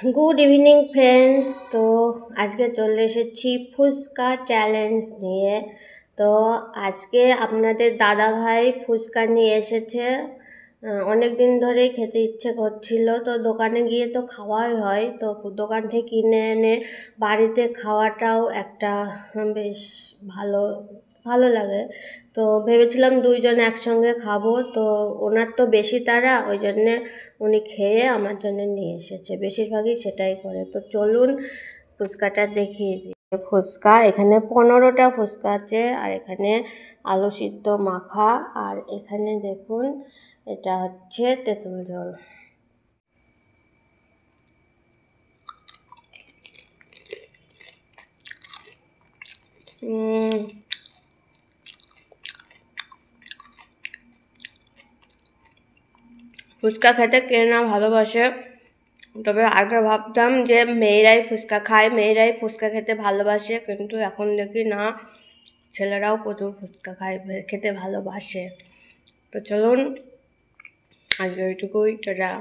Good evening friends. তো আজকে চলে এসেছি ফুচকা চ্যালেঞ্জ নিয়ে। তো আজকে আপনাদের দাদা ভাই ফুচকা নিয়ে এসেছে। অনেক দিন ধরেই খেতে ইচ্ছে করছিল, তো দোকানে গিয়ে তো খাওয়াই হয়, তো দোকান থেকে কিনে এনে বাড়িতে খাওয়াটাও একটা বেশ ভালো ভালো লাগে। তো ভেবেছিলাম দুইজন একসঙ্গে খাবো, তো ওনার তো বেশি তাড়া, ওই জন্যে উনি খেয়ে আমার জন্য নিয়ে এসেছে, বেশিরভাগই সেটাই করে। তো চলুন ফুচকাটা দেখিয়ে দিই। ফুচকা এখানে 15টা ফুচকা আছে, আর এখানে আলু সিদ্ধ মাখা, আর এখানে দেখুন এটা হচ্ছে তেঁতুল ঝোল। ফুচকা খেতে কে না ভালোবাসে, তবে আগে ভাবতাম যে মেয়েরাই ফুচকা খায়, মেয়েরাই ফুচকা খেতে ভালোবাসে, কিন্তু এখন দেখি না, ছেলেরাও প্রচুর ফুচকা খায়, খেতে ভালোবাসে। তো চলুন আজকে ওইটুকুই, টাটা।